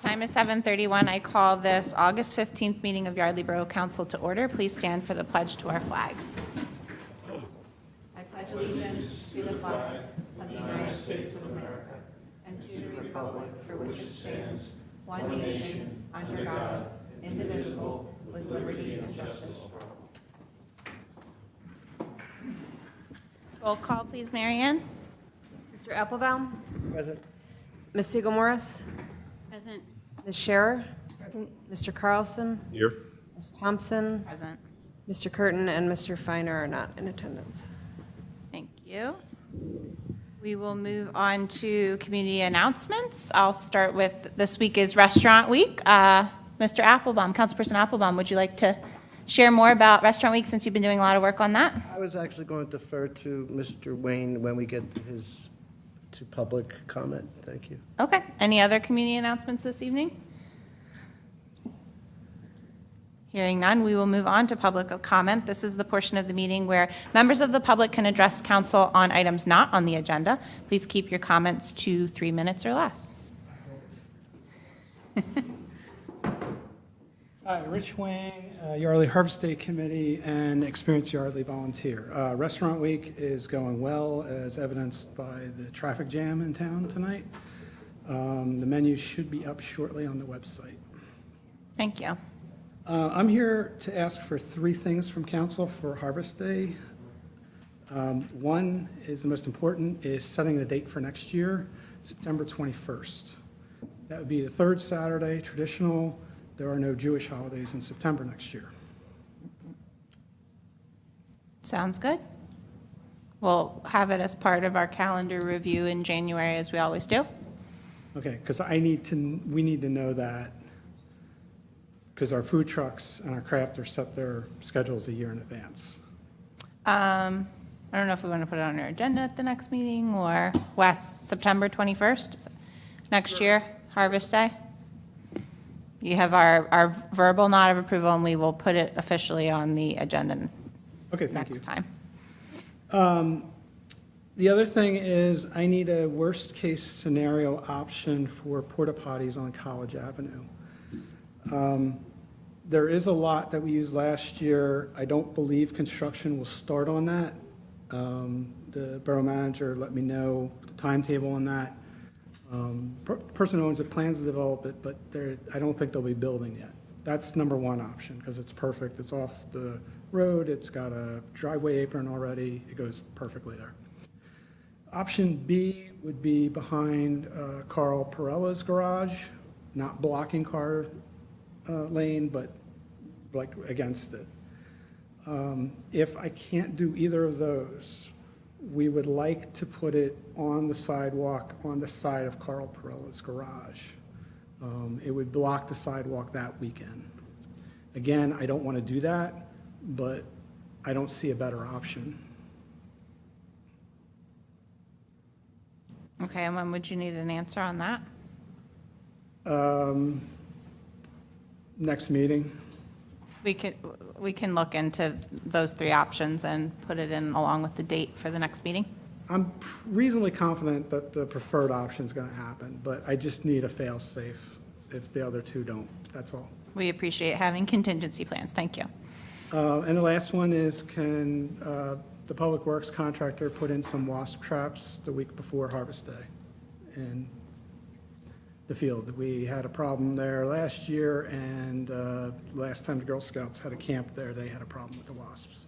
Time is 7:31. I call this August 15th meeting of Yardley Borough Council to order. Please stand for the pledge to our flag. I pledge allegiance to the flag of the United States of America and to the republic for which it stands, one nation, under God, indivisible, with liberty and justice for all. Roll call, please, Mary Ann. Mr. Applebaum? Present. Ms. Siegel Morris? Present. Ms. Scherer? Present. Mr. Carlson? Here. Ms. Thompson? Present. Mr. Curtin and Mr. Finer are not in attendance. Thank you. We will move on to community announcements. I'll start with, this week is Restaurant Week. Mr. Applebaum, Councilperson Applebaum, would you like to share more about Restaurant Week since you've been doing a lot of work on that? I was actually going to defer to Mr. Wayne when we get to his public comment. Thank you. Okay. Any other community announcements this evening? Hearing none, we will move on to public comment. This is the portion of the meeting where members of the public can address council on items not on the agenda. Please keep your comments to 3 minutes or less. Hi, Rich Wayne, Yardley Harvest Day Committee and Experience Yardley volunteer. Restaurant Week is going well, as evidenced by the traffic jam in town tonight. The menu should be up shortly on the website. Thank you. I'm here to ask for 3 things from council for Harvest Day. One is the most important, is setting the date for next year, September 21st. That would be the 3rd Saturday, traditional. There are no Jewish holidays in September next year. Sounds good. We'll have it as part of our calendar review in January, as we always do. Okay, because we need to know that, because our food trucks and our crafters set their schedules a year in advance. I don't know if we want to put it on our agenda at the next meeting, or West, September 21st, next year, Harvest Day. You have our verbal nod of approval, and we will put it officially on the agenda Okay, thank you. next time. The other thing is I need a worst-case scenario option for porta potties on College Avenue. There is a lot that we used last year. I don't believe construction will start on that. The borough manager let me know the timetable on that. Person who owns it plans to develop it, but I don't think they'll be building yet. That's number one option, because it's perfect. It's off the road. It's got a driveway apron already. It goes perfectly there. Option B would be behind Carl Perella's garage, not blocking car lane, but like against it. If I can't do either of those, we would like to put it on the sidewalk on the side of Carl Perella's garage. It would block the sidewalk that weekend. Again, I don't want to do that, but I don't see a better option. Okay, and when would you need an answer on that? Next meeting. We can look into those 3 options and put it in along with the date for the next meeting. I'm reasonably confident that the preferred option is going to happen, but I just need a fail-safe if the other 2 don't. That's all. We appreciate having contingency plans. Thank you. And the last one is, can the Public Works contractor put in some wasp traps the week before Harvest Day in the field? We had a problem there last year, and last time the Girl Scouts had a camp there, they had a problem with the wasps.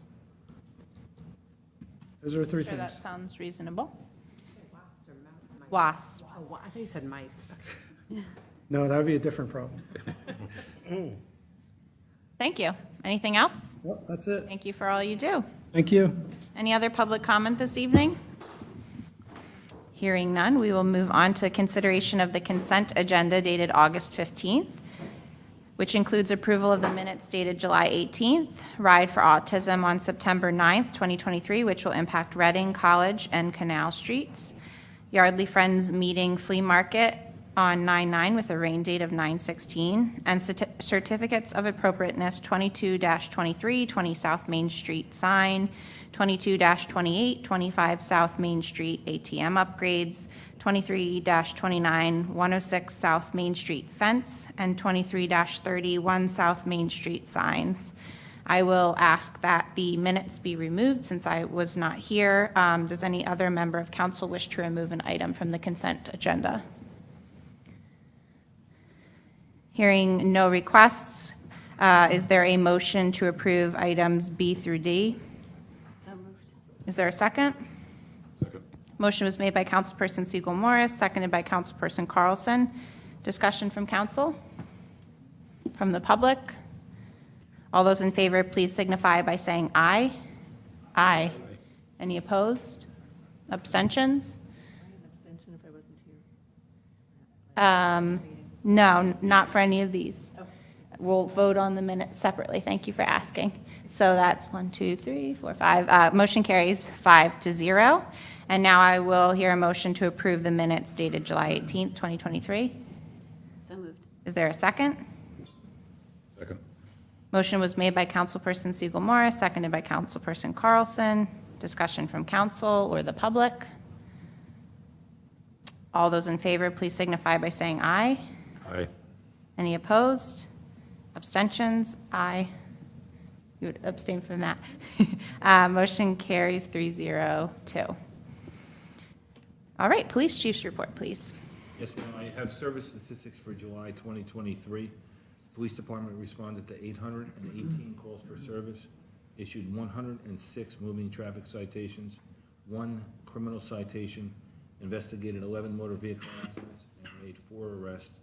Those are 3 Sure, that things. sounds reasonable. Wasps or mice? Wasp. Oh, I thought you said mice. Okay. No, that would be a different problem. Thank you. Anything else? Well, that's it. Thank you for all you do. Thank you. Any other public comment this evening? Hearing none, we will move on to consideration of the consent agenda dated August 15th, which includes approval of the minutes dated July 18th, Ride for Autism on September 9th, 2023, which will impact Reading, College, and Canal Streets, Yardley Friends Meeting Flea Market on 9/9 with a rain date of 9/16, and certificates of appropriateness 22-23, 20 South Main Street sign, 22-28, 25 South Main Street ATM upgrades, 23-29, 106 South Main Street fence, and 23-30, 1 South Main Street signs. I will ask that the minutes be removed since I was not here. Does any other member of council wish to remove an item from the consent agenda? Hearing no requests, is there a motion to approve items B through D? So moved. Is there a second? Second. Motion was made by Councilperson Siegel Morris, seconded by Councilperson Carlson. Discussion from council? From the public? All those in favor, please signify by saying aye. Aye. Any opposed? Abstentions? Abstention if I wasn't here. No, not for any of these. We'll vote on the minutes separately. Thank you for asking. So that's 1, 2, 3, 4, 5. Motion carries 5-0. And now I will hear a motion to approve the minutes dated July 18th, 2023. So moved. Is there a second? Second. Motion was made by Councilperson Siegel Morris, seconded by Councilperson Carlson. Discussion from council or the public? All those in favor, please signify by saying aye. Aye. Any opposed? Abstentions? Aye. You would abstain from that. Motion carries 3-0-2. All right, police chief's report, please. Yes, ma'am. I have service statistics for July 2023. Police Department responded to 818 calls for service, issued 106 moving traffic citations, 1 criminal citation, investigated 11 motor vehicle accidents, and made 4 arrests,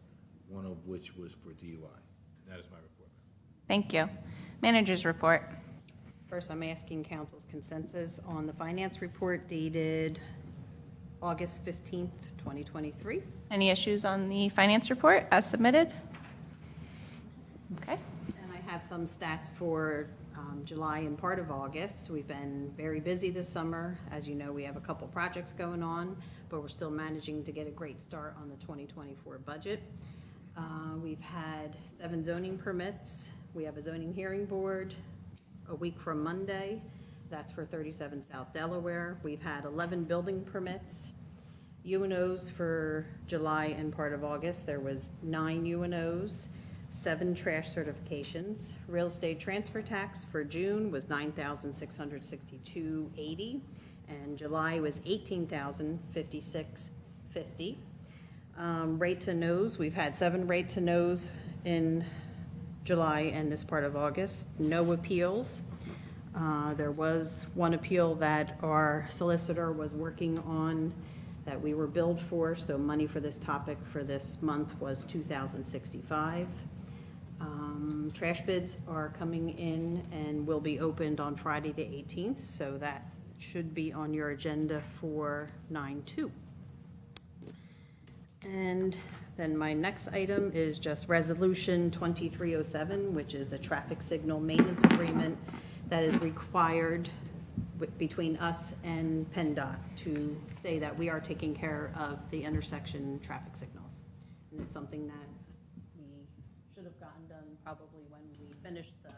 1 of which was for DUI. And that is my report. Thank you. Manager's report. First, I'm asking council's consensus on the finance report dated August 15th, 2023. Any issues on the finance report as submitted? Okay. And I have some stats for July and part of August. We've been very busy this summer. As you know, we have a couple projects going on, but we're still managing to get a great start on the 2024 budget. We've had 7 zoning permits. We have a zoning hearing board a week from Monday. That's for 37 South Delaware. We've had 11 building permits. UNOs for July and part of August, there was 9 UNOs. 7 trash certifications. Real estate transfer tax for June was $9,662.80, and July was $18,056.50. Rate to no's, we've had 7 rate to no's in July and this part of August. No appeals. There was 1 appeal that our solicitor was working on that we were billed for, so money for this topic for this month was $2,065. Trash bids are coming in and will be opened on Friday the 18th, so that should be on your agenda for 9/2. And then my next item is just Resolution 2307, which is the traffic signal maintenance agreement that is required between us and PennDOT to say that we are taking care of the intersection traffic signals. And it's something that we should have gotten done probably when we finished the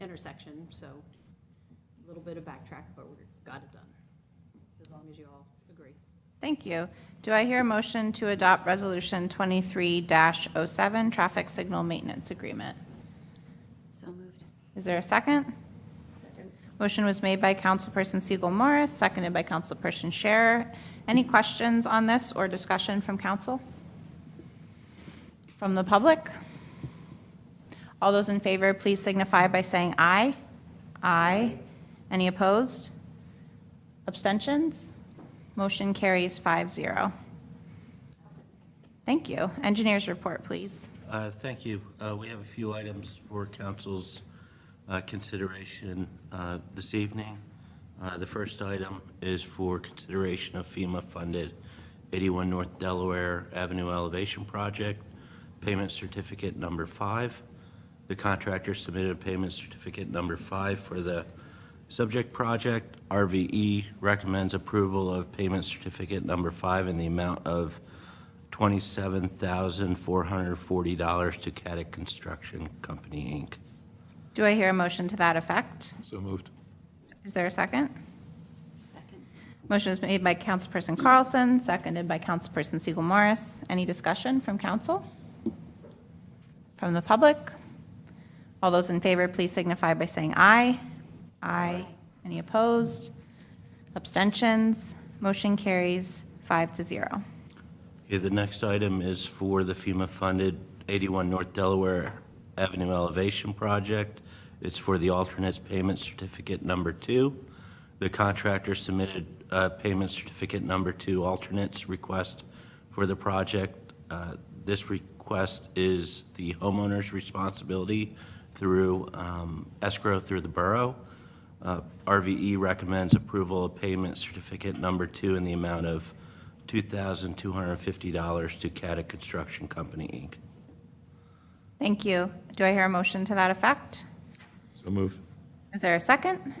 intersection, so a little bit of backtrack, but we got it done, as long as you all agree. Thank you. Do I hear a motion to adopt Resolution 23-07, Traffic Signal Maintenance Agreement? So moved. Is there a second? Second. Motion was made by Councilperson Siegel Morris, seconded by Councilperson Scherer. Any questions on this or discussion from council? From the public? All those in favor, please signify by saying aye. Aye. Any opposed? Abstentions? Motion carries 5-0. Thank you. Engineers report, please. Thank you. We have a few items for council's consideration this evening. The first item is for consideration of FEMA-funded 81 North Delaware Avenue Elevation Project, payment certificate number 5. The contractor submitted a payment certificate number 5 for the Subject project, RVE recommends approval of payment certificate number 5 in the amount of $27,440 to Caddick Construction Company, Inc. Do I hear a motion to that effect? So moved. Is there a second? Motion is made by Councilperson Carlson, seconded by Councilperson Siegel Morris. Any discussion from council? From the public? All those in favor, please signify by saying aye. Aye. Any opposed? Abstentions? Motion carries 5-0. Okay, the next item is for the FEMA-funded 81 North Delaware Avenue elevation project. It's for the alternates payment certificate number 2. The contractor submitted payment certificate number 2 alternates request for the project. This request is the homeowner's responsibility through escrow through the borough. RVE recommends approval of payment certificate number 2 in the amount of $2,250 to Caddick Construction Company, Inc. Thank you. Do I hear a motion to that effect? So moved. Is there a second?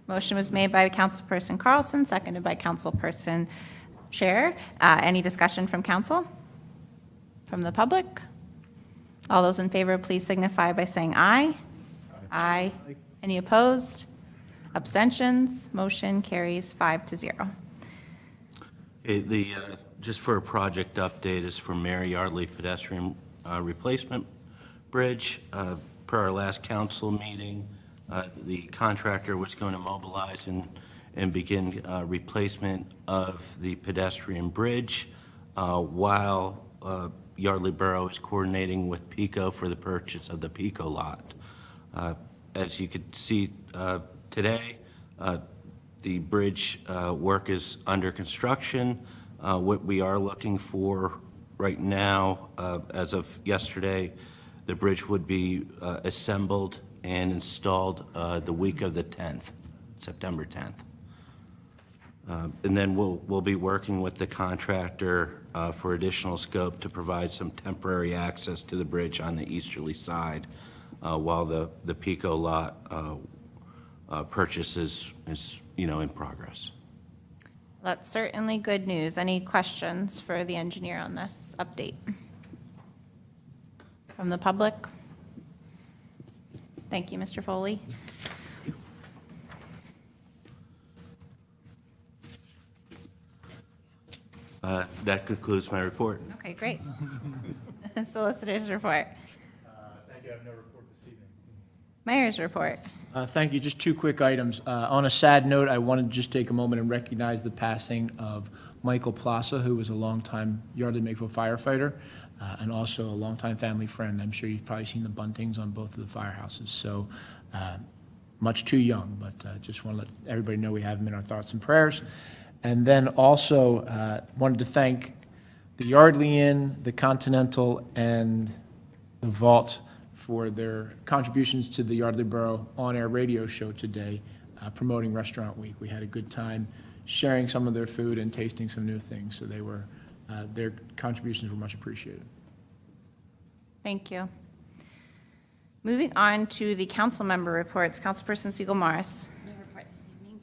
Motion was made by Councilperson Carlson, seconded by Councilperson Scher. Any discussion from council? From the public? All those in favor, please signify by saying aye. Aye. Any opposed? Abstentions? Motion carries 5-0. Okay, just for a project update, is for Mary Yardley pedestrian replacement bridge. Per our last council meeting, the contractor was going to mobilize and begin replacement of the pedestrian bridge while Yardley Borough is coordinating with PICO for the purchase of the PICO lot. As you could see today, the bridge work is under construction. What we are looking for right now, as of yesterday, the bridge would be assembled and installed the week of the 10th, September 10th. And then we'll be working with the contractor for additional scope to provide some temporary access to the bridge on the easterly side while the PICO lot purchase is in progress. That's certainly good news. Any questions for the engineer on this update? From the public? Thank you, Mr. Foley. That concludes my report. Okay, great. Solicitor's report. Thank you. I have no report this evening. Mayor's report. Thank you. Just two quick items. On a sad note, I wanted to just take a moment and recognize the passing of Michael Plaza, who was a longtime Yardley Makeville firefighter and also a longtime family friend. I'm sure you've probably seen the buntings on both of the firehouses. So much too young, but just want to let everybody know we have him in our thoughts and prayers. And then also wanted to thank the Yardley Inn, the Continental, and the Vault for their contributions to the Yardley Borough on-air radio show today, promoting Restaurant Week. We had a good time sharing some of their food and tasting some new things, so their contributions were much appreciated. Thank you. Moving on to the council member reports. Councilperson Siegel Morris. No report this evening.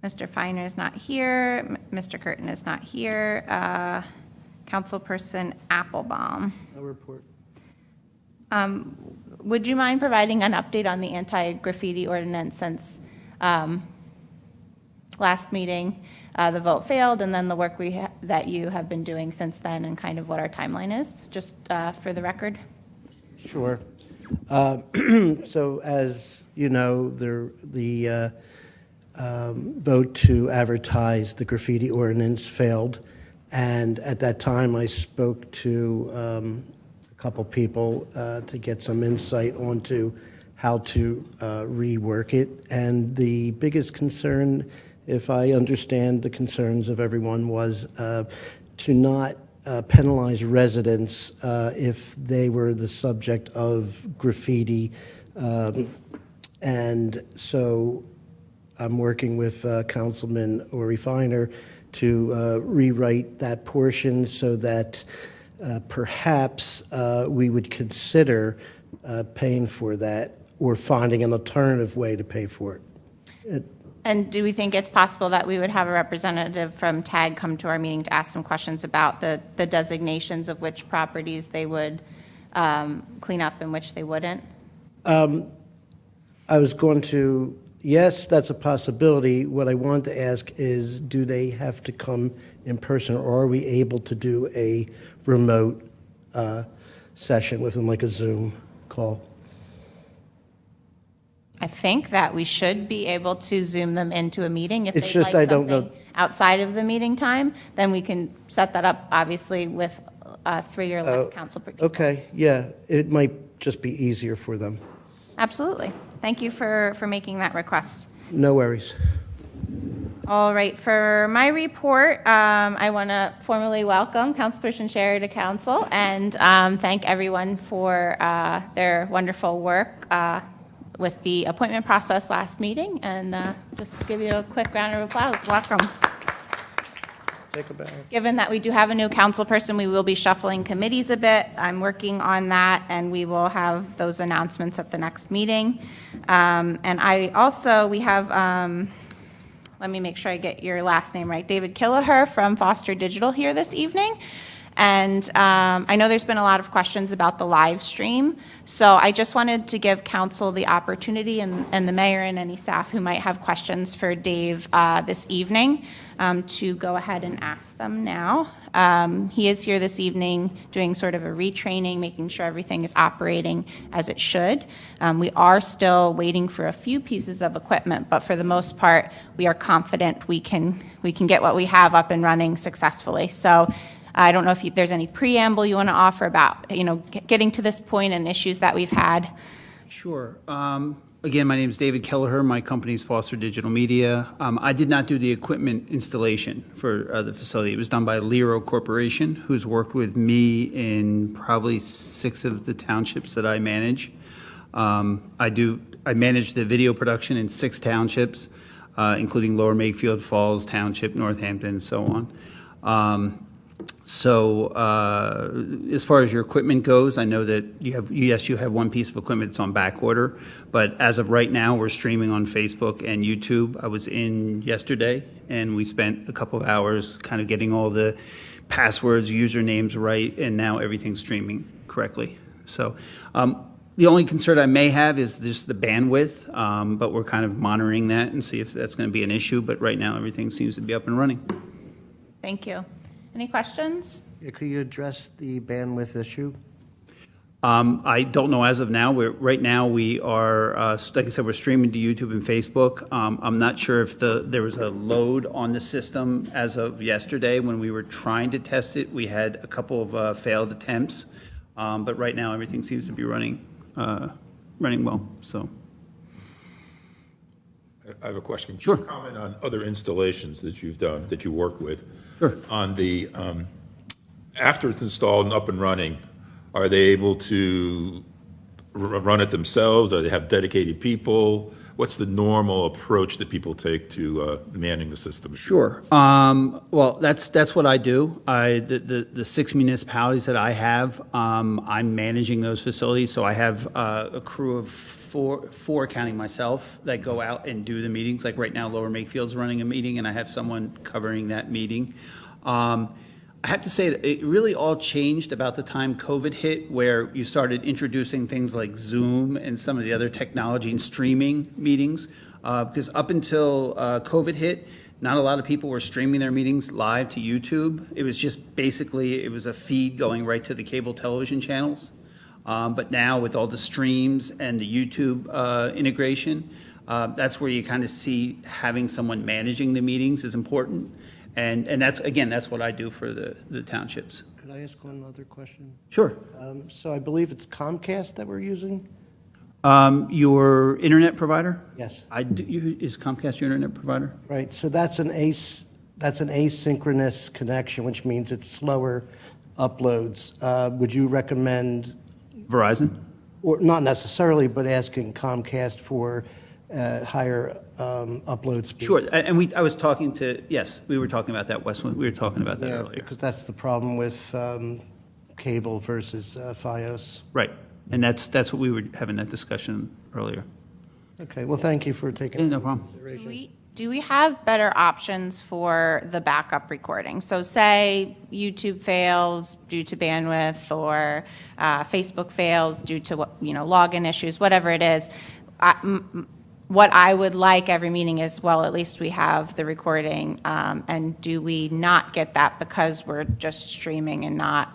Mr. Feiner is not here. Mr. Curtin is not here. Councilperson Applebaum. No report. Would you mind providing an update on the anti-graffiti ordinance since last meeting? The vote failed, and then the work that you have been doing since then, and kind of what our timeline is, just for the record? Sure. So as you know, the vote to advertise the graffiti ordinance failed, and at that time I spoke to a couple people to get some insight onto how to rework it. And the biggest concern, if I understand the concerns of everyone, was to not penalize residents if they were the subject of graffiti. And so I'm working with Councilman Ori Feiner to rewrite that portion so that perhaps we would consider paying for that, or finding an alternative way to pay for it. And do we think it's possible that we would have a representative from TAG come to our meeting to ask some questions about the designations of which properties they would clean up and which they wouldn't? I was going to, yes, that's a possibility. What I wanted to ask is, do they have to come in person, or are we able to do a remote session with them, like a Zoom call? I think that we should be able to Zoom them into a meeting. If It's they'd just like I don't know- something outside of the meeting time, then we can set that up, obviously, with 3 or less council people. Okay, yeah, it might just be easier for them. Absolutely. Thank you for making that request. No worries. All right, for my report, I want to formally welcome Councilperson Sherry to council and thank everyone for their wonderful work with the appointment process last meeting, and just give you a quick round of applause. Welcome. Take a bow. Given that we do have a new council person, we will be shuffling committees a bit. I'm working on that, and we will have those announcements at the next meeting. And we have, let me make sure I get your last name right, David Killaher from Foster Digital here this evening. And I know there's been a lot of questions about the live stream, so I just wanted to give council the opportunity and the mayor and any staff who might have questions for Dave this evening to go ahead and ask them now. He is here this evening doing sort of a retraining, making sure everything is operating as it should. We are still waiting for a few pieces of equipment, but for the most part, we are confident we can get what we have up and running successfully. So I don't know if there's any preamble you want to offer about, getting to this point and issues that we've had. Sure. Again, my name is David Kelleher. My company is Foster Digital Media. I did not do the equipment installation for the facility. It was done by Lero Corporation, who's worked with me in probably 6 of the townships that I manage. I manage the video production in 6 townships, including Lower Makefield, Falls Township, Northampton, and so on. So as far as your equipment goes, I know that you have one piece of equipment that's on back order, but as of right now, we're streaming on Facebook and YouTube. I was in yesterday, and we spent a couple of hours kind of getting all the passwords, usernames right, and now everything's streaming correctly. So the only concern I may have is just the bandwidth, but we're kind of monitoring that and see if that's going to be an issue, but right now, everything seems to be up and running. Thank you. Any questions? Yeah, could you address the bandwidth issue? I don't know as of now. Right now, we are, like I said, we're streaming to YouTube and Facebook. I'm not sure if there was a load on the system as of yesterday when we were trying to test it. We had a couple of failed attempts, but right now, everything seems to be running well, so. I have a question. Sure. Can you comment on other installations that you've done, that you work with? Sure. On the, after it's installed and up and running, are they able to run it themselves? Or they have dedicated people? What's the normal approach that people take to manning the system? Sure. Well, that's what I do. The 6 municipalities that I have, I'm managing those facilities. So I have a crew of four counting myself that go out and do the meetings. Like right now, Lower Makefield's running a meeting, and I have someone covering that meeting. I have to say that it really all changed about the time COVID hit, where you started introducing things like Zoom and some of the other technology and streaming meetings. Because up until COVID hit, not a lot of people were streaming their meetings live to YouTube. It was just basically, it was a feed going right to the cable television channels. But now with all the streams and the YouTube integration, that's where you kind of see having someone managing the meetings is important. And that's what I do for the townships. Could I ask one other question? Sure. So I believe it's Comcast that we're using? Your internet provider? Yes. Is Comcast your internet provider? Right, so that's an asynchronous connection, which means it's slower uploads. Would you recommend, Verizon? or not necessarily, but asking Comcast for higher upload speeds? Sure, and I was talking to, yes, we were talking about that, Westwood, we were talking about that Yeah, earlier. because that's the problem with cable versus Fios. Right, and that's what we were having that discussion earlier. Okay, well, thank you for Yeah, taking. no problem. Do we have better options for the backup recording? So say YouTube fails due to bandwidth, or Facebook fails due to, login issues, whatever it is. What I would like every meeting is, well, at least we have the recording, and do we not get that because we're just streaming and not?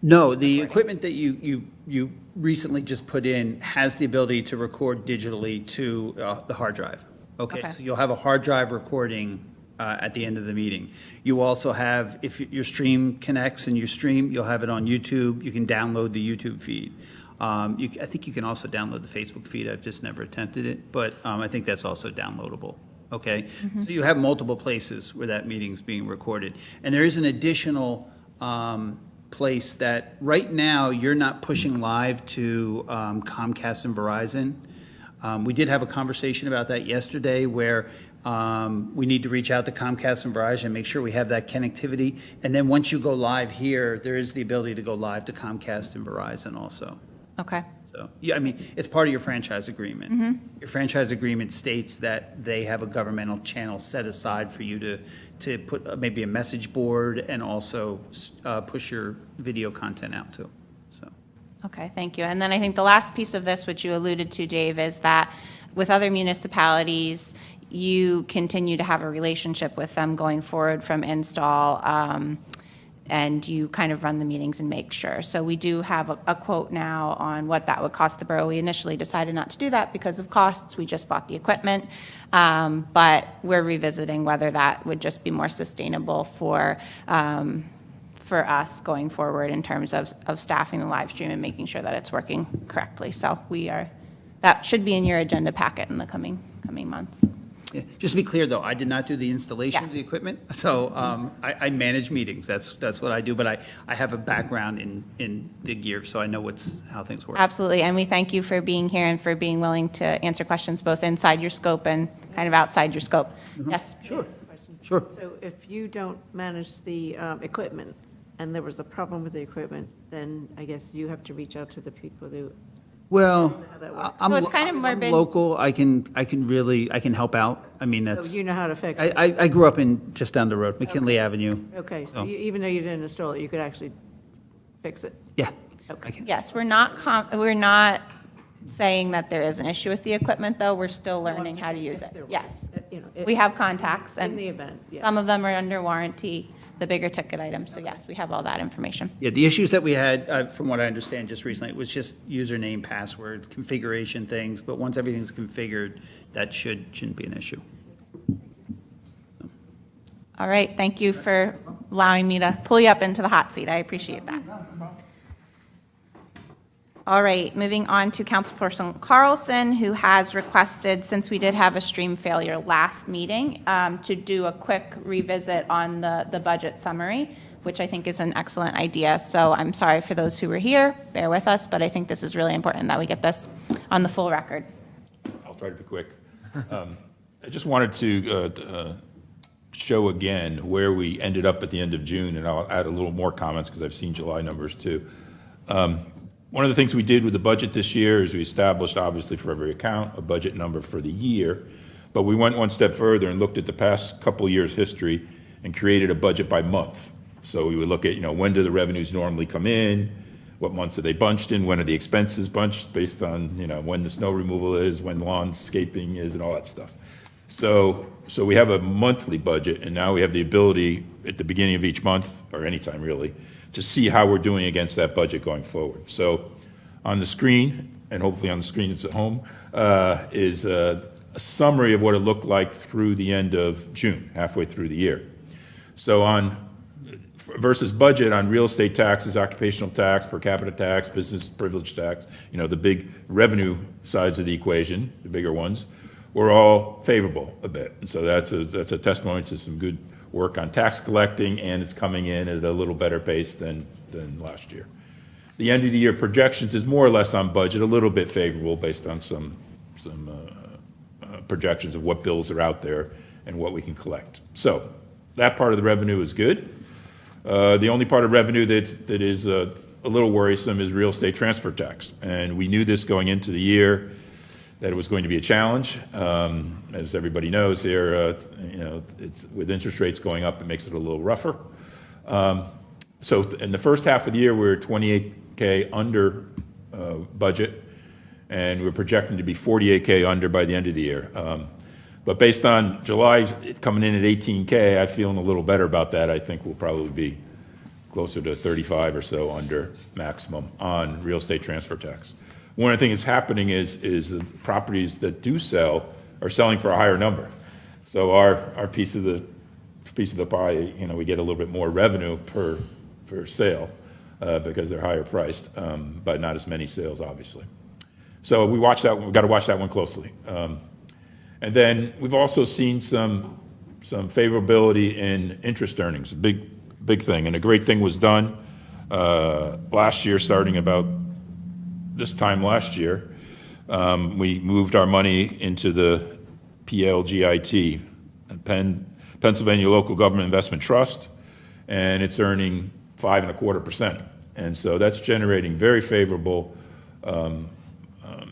No, the equipment that you recently just put in has the ability to record digitally to the hard drive. Okay, Okay. so you'll have a hard drive recording at the end of the meeting. You also have, if your stream connects and you stream, you'll have it on YouTube. You can download the YouTube feed. I think you can also download the Facebook feed. I've just never attempted it, but I think that's also downloadable. Okay, so you have multiple places where that meeting's being recorded, and there is an additional place that right now you're not pushing live to Comcast and Verizon. We did have a conversation about that yesterday where we need to reach out to Comcast and Verizon and make sure we have that connectivity. And then once you go live here, there is the ability to go live to Comcast and Verizon also. Okay. So, yeah, I mean, it's part of your franchise agreement. Your franchise agreement states that they have a governmental channel set aside for you to put maybe a message board and also push your video content out to. So. Okay, thank you. And then I think the last piece of this, which you alluded to, Dave, is that with other municipalities, you continue to have a relationship with them going forward from install, and you kind of run the meetings and make sure. So we do have a quote now on what that would cost the borough. We initially decided not to do that because of costs. We just bought the equipment. But we're revisiting whether that would just be more sustainable for us going forward in terms of staffing the live stream and making sure that it's working correctly. So that should be in your agenda packet in the coming months. Yeah. Just to be clear, though, I did not do the installation of the Yes. equipment, so I manage meetings. That's what I do, but I have a background in the gear, so I know how things work. Absolutely, and we thank you for being here and for being willing to answer questions both inside your scope and kind of outside your scope. Yes? Sure. So if you don't manage the equipment, and there was a problem with the equipment, then I guess you have to reach out to the people who, Well, how that works. I'm So it's kind of more I'm been- local. I can help out. I mean, so that's, you know how to fix it. I grew up just down the road, McKinley Avenue. Okay, so Oh. even though you didn't install it, you could actually fix it? Yeah, Okay. I can. Yes, we're not saying that there is an issue with the equipment, though. We're still learning how to use it. Yes. We have contacts, In and the event, yeah. some of them are under warranty, the bigger ticket items. So yes, we have all that information. Yeah, the issues that we had, from what I understand just recently, was just username, passwords, configuration things, but once everything's configured, that shouldn't be an issue. All right, thank you for allowing me to pull you up into the hot seat. I appreciate that. All right, moving on to Councilperson Carlson, who has requested, since we did have a stream failure last meeting, to do a quick revisit on the budget summary, which I think is an excellent idea. So I'm sorry for those who were here, bear with us, but I think this is really important that we get this on the full record. I'll try to be quick. I just wanted to show again where we ended up at the end of June, and I'll add a little more comments because I've seen July numbers too. One of the things we did with the budget this year is we established, obviously, for every account, a budget number for the year, but we went one step further and looked at the past couple years' history and created a budget by month. So we would look at, when do the revenues normally come in, what months are they bunched in, when are the expenses bunched based on, when the snow removal is, when landscaping is, and all that stuff. So we have a monthly budget, and now we have the ability at the beginning of each month, or anytime really, to see how we're doing against that budget going forward. So on the screen, and hopefully on the screen it's at home, is a summary of what it looked like through the end of June, halfway through the year. So versus budget on real estate taxes, occupational tax, per capita tax, business privilege tax, the big revenue sides of the equation, the bigger ones, we're all favorable a bit. And so that's a testimony to some good work on tax collecting, and it's coming in at a little better pace than last year. The end of the year projections is more or less on budget, a little bit favorable based on some projections of what bills are out there and what we can collect. So that part of the revenue is good. The only part of revenue that is a little worrisome is real estate transfer tax. And we knew this going into the year. that it was going to be a challenge. As everybody knows here, with interest rates going up, it makes it a little rougher. So in the first half of the year, we were $28K under budget, and we're projecting to be $48K under by the end of the year. But based on July coming in at $18K, I'm feeling a little better about that. I think we'll probably be closer to 35 or so under maximum on real estate transfer tax. One of the things that's happening is the properties that do sell are selling for a higher number. So our piece of the pie, we get a little bit more revenue per sale because they're higher priced, but not as many sales, obviously. So we've got to watch that one closely. And then we've also seen some favorability in interest earnings, a big thing. And a great thing was done last year, starting about this time last year. We moved our money into the PLGIT, Pennsylvania Local Government Investment Trust, and it's earning 5.25%. And so that's generating very favorable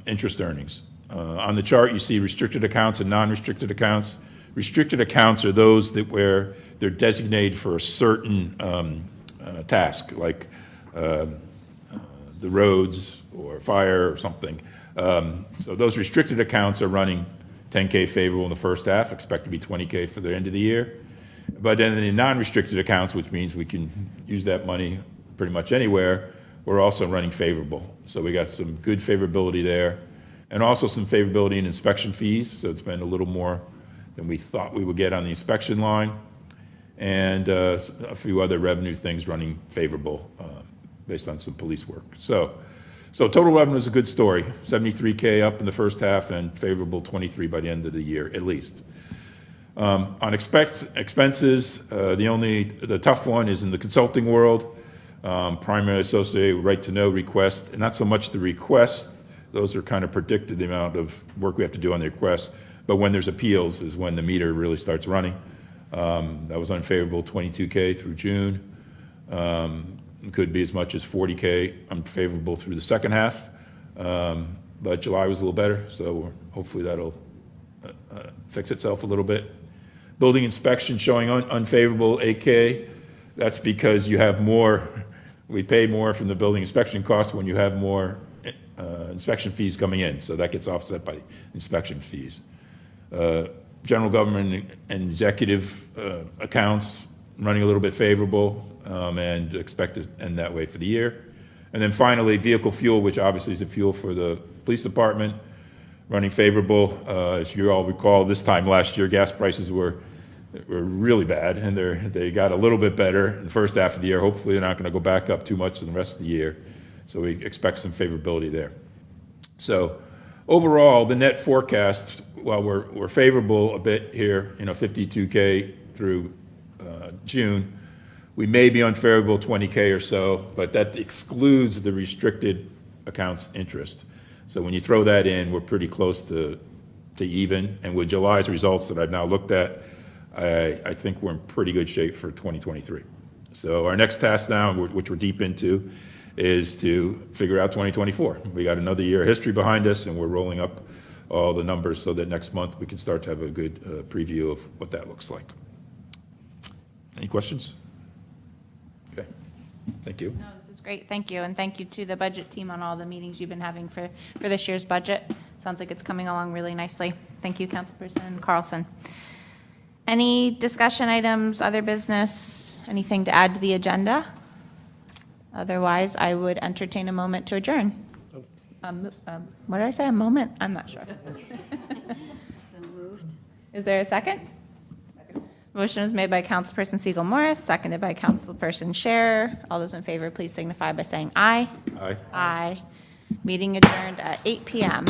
interest earnings. On the chart, you see restricted accounts and non-restricted accounts. Restricted accounts are those where they're designated for a certain task, like the roads or fire or something. So those restricted accounts are running 10K favorable in the first half, expect to be 20K for the end of the year. But then the non-restricted accounts, which means we can use that money pretty much anywhere, we're also running favorable. So we got some good favorability there, and also some favorability in inspection fees. So it's been a little more than we thought we would get on the inspection line, and a few other revenue things running favorable based on some police work. So total revenue is a good story, 73K up in the first half and favorable 23 by the end of the year, at least. On expenses, the tough one is in the consulting world, primarily associated with right-to-know requests, and not so much the request. Those are kind of predicted, the amount of work we have to do on the request. But when there's appeals is when the meter really starts running. That was unfavorable, 22K through June. Could be as much as 40K unfavorable through the second half. But July was a little better, so hopefully that'll fix itself a little bit. Building inspection showing unfavorable 8K. That's because you have more, we pay more from the building inspection costs when you have more inspection fees coming in, so that gets offset by inspection fees. General government and executive accounts running a little bit favorable, and expect to end that way for the year. And then finally, vehicle fuel, which obviously is the fuel for the police department, running favorable. As you all recall, this time last year, gas prices were really bad, and they got a little bit better in the first half of the year. Hopefully, they're not going to go back up too much in the rest of the year. So we expect some favorability there. So overall, the net forecast, while we're favorable a bit here, 52K through June, we may be unfavorable 20K or so, but that excludes the restricted accounts interest. So when you throw that in, we're pretty close to even. And with July's results that I've now looked at, I think we're in pretty good shape for 2023. So our next task now, which we're deep into, is to figure out 2024. We got another year of history behind us, and we're rolling up all the numbers so that next month we can start to have a good preview of what that looks like. Any questions? Okay, thank you. No, this is great, thank you, and thank you to the budget team on all the meetings you've been having for this year's budget. Sounds like it's coming along really nicely. Thank you, Councilperson Carlson. Any discussion items, other business, anything to add to the agenda? Otherwise, I would entertain a moment to adjourn. What did I say, a moment? I'm not sure. So moved. Is there a second? Motion was made by Councilperson Siegel Morris, seconded by Councilperson Scherer. All those in favor, please signify by saying aye. Aye. Aye. Meeting adjourned at 8 p.m.